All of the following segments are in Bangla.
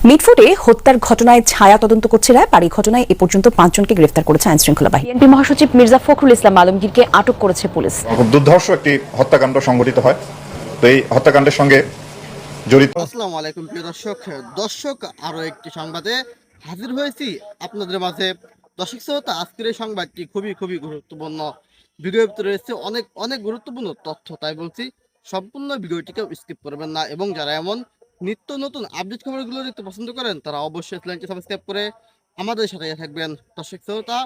মিটফোর্ডে হত্যার ঘটনায় ছায়া তদন্ত করছে রায়। বাড়ি ঘটনায় এ পর্যন্ত 5 জনকে গ্রেফতার করেছে আইন শৃঙ্খলা বাহিনী। বিএনপি মহাসচিব মির্জা ফখরুল ইসলাম আলমগীরকে আটক করেছে পুলিশ। খুব দুর্ধর্ষ একটি হত্যাকাণ্ড সংঘটিত হয়। তো এই হত্যাকাণ্ডের সঙ্গে জড়িত। আসসালামু আলাইকুম প্রিয় দর্শক আরো একটি সংবাদে হাজির হয়েছি আপনাদের মাঝে। দর্শক শ্রোতা, আজকের এই সংবাদটি খুবই গুরুত্বপূর্ণ। ভিডিওর ভিতরে রয়েছে অনেক গুরুত্বপূর্ণ তথ্য, তাই বলছি সম্পূর্ণ ভিডিওটিকে স্কিপ করবেন না। এবং যারা এমন নিত্য নতুন আপডেট খবরগুলো দেখতে পছন্দ করেন তারা অবশ্যই চ্যানেলটি সাবস্ক্রাইব করে আমাদের সাথে থাকবেন। দর্শক শ্রোতা,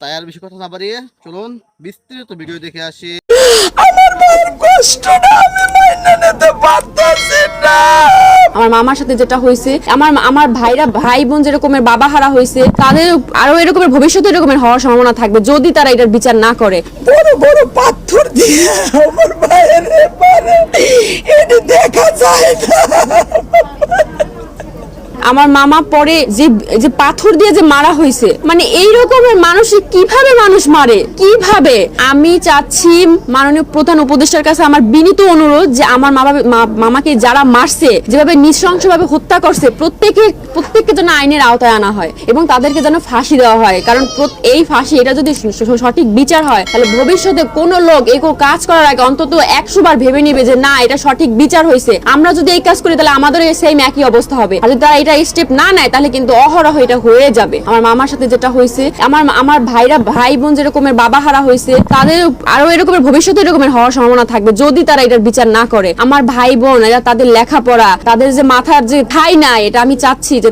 তাই আর বেশি কথা না বাড়িয়ে চলুন বিস্তারিত ভিডিও দেখে আসি। আমার মায়ের কষ্টটা আমি মাইনা নিতে পারতেছি না। আমার মামার সাথে যেটা হয়েছে, আমার ভাই বোন যেরকমের বাবা হারা হয়েছে, তাদের আরো এরকমের ভবিষ্যতে এরকমের হওয়ার সম্ভাবনা থাকবে যদি তারা এটার বিচার না করে। বড় বড় পাথর দিয়ে আমার ভাইয়ের পারে এটা দেখা যায় না। আমার মামা পরে যে পাথর দিয়ে যে মারা হয়েছে, মানে এই রকমের মানুষের কিভাবে মানুষ মারে, কিভাবে? আমি চাচ্ছি মাননীয় প্রধান উপদেষ্টার কাছে আমার বিনীত অনুরোধ যে আমার মামাকে যারা মারছে, যেভাবে নৃশংসভাবে হত্যা করছে, প্রত্যেককে যেন আইনের আওতায় আনা হয় এবং তাদেরকে যেন ফাঁসি দেওয়া হয়। কারণ এই ফাঁসি, এটা যদি সঠিক বিচার হয় তাহলে ভবিষ্যতে কোনো লোক এই কাজ করার আগে অন্তত 100 বার ভেবে নিবে যে না, এটা সঠিক বিচার হয়েছে। আমরা যদি এই কাজ করি তাহলে আমাদের সেম একই অবস্থা হবে। আর যদি তারা এটা স্টেপ না নেয় তাহলে কিন্তু অহরহ এটা হয়ে যাবে। আমার মামার সাথে যেটা হয়েছে, আমার ভাই বোন যেরকমের বাবা হারা হয়েছে, তাদের আরো এরকমের ভবিষ্যতে এরকমের হওয়ার সম্ভাবনা থাকবে যদি তারা এটার বিচার না করে। আমার ভাই বোন এরা, তাদের লেখাপড়া, তাদের যে মাথার যে ঠাই নাই, এটা আমি চাচ্ছি যে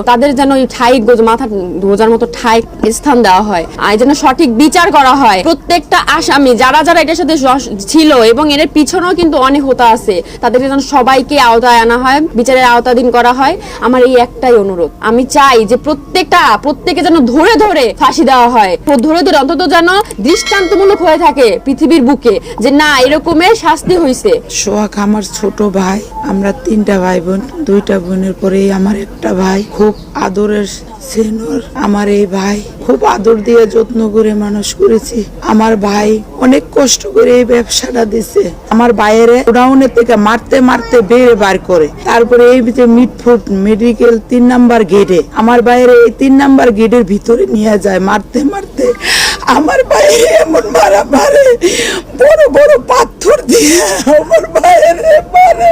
তাদের যেন ঠাই মাথা গোজার মতো ঠাই স্থান দেওয়া হয়, আর যেন সঠিক বিচার করা হয়। প্রত্যেকটা আসামি যারা এটার সাথে ছিল এবং এর পিছনেও কিন্তু অনেক হতা আছে, তাদেরকে যেন সবাইকে আওতায় আনা হয়, বিচারের আওতাধীন করা হয়। আমার এই একটাই অনুরোধ, আমি চাই যে প্রত্যেকে যেন ধরে ফাঁসি দেওয়া হয়, ধরে অন্তত যেন দৃষ্টান্তমূলক হয়ে থাকে পৃথিবীর বুকে যে না, এরকমের শাস্তি হয়েছে। সোহাগ আমার ছোট ভাই, আমরা 3টা ভাই বোন, 2টা বোনের পরেই আমার একটা ভাই। খুব আদরের সেনর আমার এই ভাই, খুব আদর দিয়ে যত্ন করে মানুষ করেছি। আমার ভাই অনেক কষ্ট করে এই ব্যবসাটা দিছে। আমার বাইরে গোডাউনের থেকে মারতে বেড়ে বার করে, তারপরে এই যে মিটফোর্ড মেডিকেল 3 নাম্বার গেটে আমার বাইরে এই 3 নাম্বার গেটের ভিতরে নিয়ে যায় মারতে। আমার বাইরে এমন মারে বড় বড় পাথর দিয়ে আমার বাইরে মারে,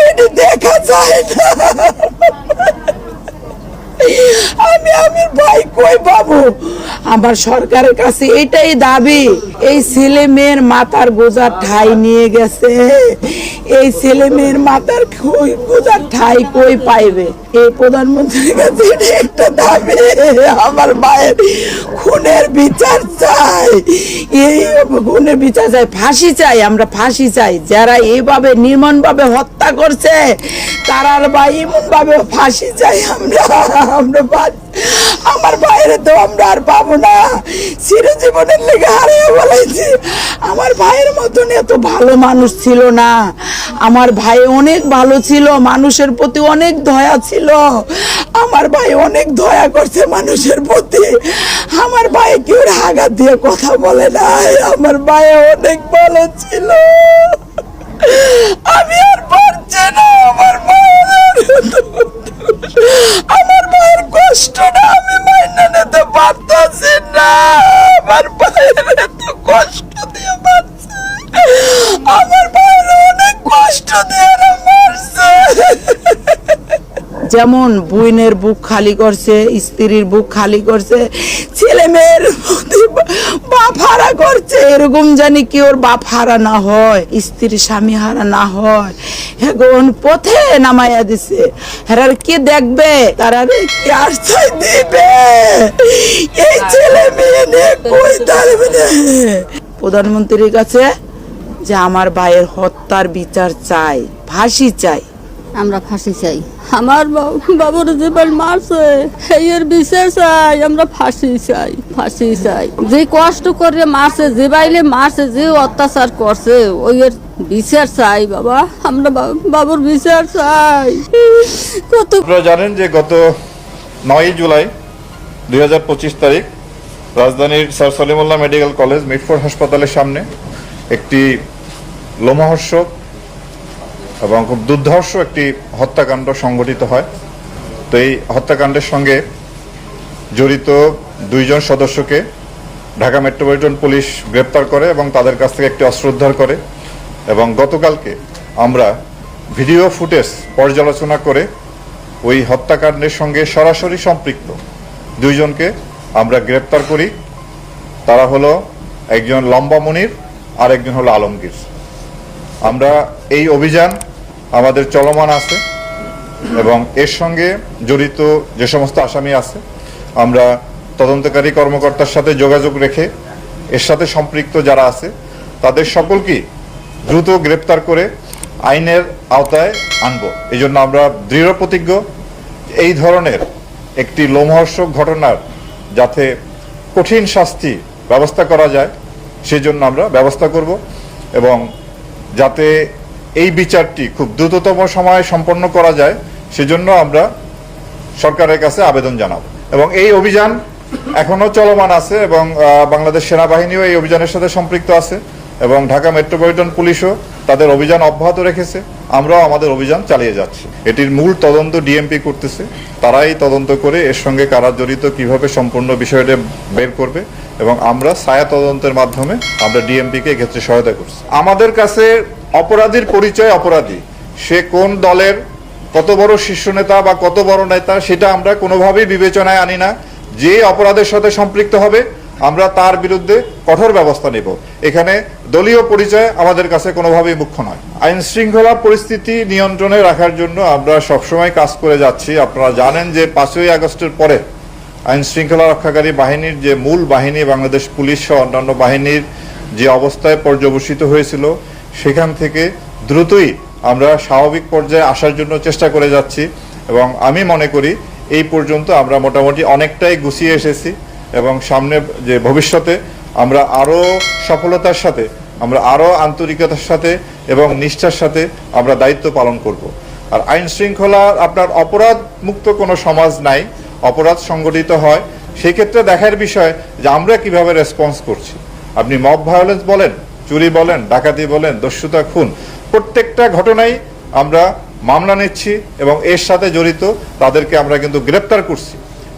এটা দেখা যায় না। আমার ভাই কই পাবো? আমার সরকারের কাছে এটাই দাবি, এই ছেলে মেয়ের মাথার গোজার ঠাই নিয়ে গেছে, এই ছেলে মেয়ের মাথার গোজার ঠাই কই পাইবে? এই প্রধানমন্ত্রীর কাছে এটা একটা দাবি, আমার ভাইয়ের খুনের বিচার চাই, এই খুনের বিচার চাই, ফাঁসি চাই, আমরা ফাঁসি চাই। যারা এইভাবে নির্মমভাবে হত্যা করছে তারার ভাই এমন ভাবে ফাঁসি চাই আমরা। আমার ভাইয়ের তো আমরা আর পাবো না, চিরজীবনের লেগে হারিয়ে বলেছি। আমার ভাইয়ের মতন এত ভালো মানুষ ছিল না। আমার ভাই অনেক ভালো ছিল, মানুষের প্রতি অনেক দয়া ছিল। আমার ভাই অনেক দয়া করছে মানুষের প্রতি। আমার ভাই কেউ আঘাত দিয়ে কথা বলে না। আমার ভাই অনেক ভালো ছিল। আমি আর পারছি না আমার মায়ের কষ্টটা আমি মাইনা নিতে পারতেছি না। আমার ভাইয়ের এত কষ্ট দিয়ে মারছে, আমার ভাইয়ের অনেক কষ্ট দিয়ে মারছে। যেমন বোনের বুক খালি করছে, স্ত্রীর বুক খালি করছে, ছেলে মেয়ের বাপ হারা করছে, এরকম জানি কি ওর বাপ হারা না হয়, স্ত্রীর স্বামী হারা না হয়। এখন পথে নামাইয়া দিছে, হেরার কি দেখবে, তারা কি আশ্রয় দিবে? এই ছেলে মেয়ে নিয়ে কই থাকবে? প্রধানমন্ত্রীর কাছে যে আমার ভাইয়ের হত্যার বিচার চাই, ফাঁসি চাই। আমরা ফাঁসি চাই। আমার বাবুর যে মারছে এর বিচার চাই, আমরা ফাঁসি চাই। যে কষ্ট করে মারছে, যে বাইলে মারছে, যে অত্যাচার করছে, ওই এর বিচার চাই বাবা। আমরা বাবুর বিচার চাই। আপনারা জানেন যে গত 9 জুলাই 2025 তারিখ রাজধানীর sir Salimullah medical college Mitford হাসপাতালের সামনে একটি লোমহর্ষক এবং খুব দুর্ধর্ষ একটি হত্যাকাণ্ড সংঘটিত হয়। তো এই হত্যাকাণ্ডের সঙ্গে জড়িত 2 জন সদস্যকে ঢাকা মেট্রোপলিটন পুলিশ গ্রেপ্তার করে এবং তাদের কাছ থেকে একটি অস্ত্র উদ্ধার করে। এবং গতকালকে আমরা ভিডিও ফুটেজ পর্যালোচনা করে ওই হত্যাকাণ্ডের সঙ্গে সরাসরি সম্পৃক্ত 2 জনকে আমরা গ্রেপ্তার করি। তারা হলো একজন লম্বা মনির আর একজন হলো আলমগীর। আমরা এই অভিযান আমাদের চলমান আছে এবং এর সঙ্গে জড়িত যে সমস্ত আসামি আছে আমরা তদন্তকারী কর্মকর্তার সাথে যোগাযোগ রেখে এর সাথে সম্পৃক্ত যারা আছে তাদের সকলকেই দ্রুত গ্রেপ্তার করে আইনের আওতায় আনব। এই জন্য আমরা দৃঢ় প্রতিজ্ঞ এই ধরনের একটি লোমহর্ষক ঘটনার যাতে কঠিন শাস্তি ব্যবস্থা করা যায় সেজন্য আমরা ব্যবস্থা করব এবং যাতে এই বিচারটি খুব দ্রুততম সময়ে সম্পন্ন করা যায় সেজন্য আমরা সরকারের কাছে আবেদন জানাবো। এবং এই অভিযান এখনো চলমান আছে এবং বাংলাদেশ সেনাবাহিনীও এই অভিযানের সাথে সম্পৃক্ত আছে এবং ঢাকা মেট্রোপলিটন পুলিশও তাদের অভিযান অব্যাহত রেখেছে। আমরাও আমাদের অভিযান চালিয়ে যাচ্ছি। এটির মূল তদন্ত ডিএমপি করতেছে, তারাই তদন্ত করে এর সঙ্গে কারা জড়িত কিভাবে সম্পূর্ণ বিষয়টা বের করবে এবং আমরা ছায়া তদন্তের মাধ্যমে আমরা ডিএমপিকে এক্ষেত্রে সহায়তা করছি। আমাদের কাছে অপরাধীর পরিচয় অপরাধী, সে কোন দলের কত বড় শীর্ষ নেতা বা কত বড় নেতা সেটা আমরা কোনোভাবেই বিবেচনায় আনি না। যে অপরাধের সাথে সম্পৃক্ত হবে আমরা তার বিরুদ্ধে কঠোর ব্যবস্থা নেব। এখানে দলীয় পরিচয় আমাদের কাছে কোনোভাবেই মুখ্য নয়। আইন শৃঙ্খলা পরিস্থিতি নিয়ন্ত্রণে রাখার জন্য আমরা সবসময় কাজ করে যাচ্ছি। আপনারা জানেন যে 5ই আগস্টের পরে আইন শৃঙ্খলা রক্ষাকারী বাহিনীর যে মূল বাহিনী বাংলাদেশ পুলিশ সহ অন্যান্য বাহিনীর যে অবস্থায় পর্যবসিত হয়েছিল সেখান থেকে দ্রুতই আমরা স্বাভাবিক পর্যায়ে আসার জন্য চেষ্টা করে যাচ্ছি এবং আমি মনে করি এই পর্যন্ত আমরা মোটামুটি অনেকটাই গুছিয়ে এসেছি এবং সামনে যে ভবিষ্যতে আমরা আরও সফলতার সাথে আমরা আরও আন্তরিকতার সাথে এবং নিষ্ঠার সাথে আমরা দায়িত্ব পালন করব। আর আইন শৃঙ্খলা আপনার অপরাধ মুক্ত কোনো সমাজ নাই, অপরাধ সংগঠিত হয়। সেই ক্ষেত্রে দেখার বিষয় যে আমরা কিভাবে রেসপন্স করছি। আপনি মব ভায়োলেন্স বলেন, চুরি বলেন, ডাকাতি বলেন, দস্যুতা, খুন, প্রত্যেকটা ঘটনায় আমরা মামলা নিচ্ছি এবং এর সাথে জড়িত তাদেরকে আমরা কিন্তু গ্রেপ্তার করছি।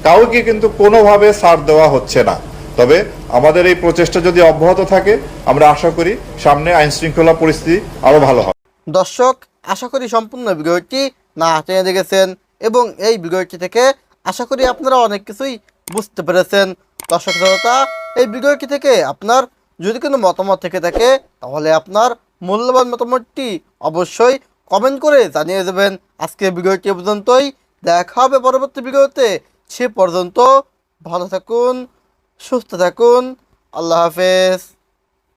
কাউকে কিন্তু কোনোভাবে ছাড় দেওয়া হচ্ছে না। তবে আমাদের এই প্রচেষ্টা যদি অব্যাহত থাকে আমরা আশা করি সামনে আইন শৃঙ্খলা পরিস্থিতি আরো ভালো হবে। দর্শক, আশা করি সম্পূর্ণ ভিডিওটি না টেনে দেখেছেন এবং এই ভিডিওটি থেকে আশা করি আপনারা অনেক কিছুই বুঝতে পেরেছেন। দর্শক শ্রোতা, এই ভিডিওটি থেকে আপনার যদি কোনো মতামত থেকে থাকে তাহলে আপনার মূল্যবান মতামতটি অবশ্যই কমেন্ট করে জানিয়ে দেবেন। আজকে ভিডিওটি পর্যন্তই, দেখা হবে পরবর্তী ভিডিওতে। সে পর্যন্ত ভালো থাকুন, সুস্থ থাকুন, আল্লাহ হাফেজ।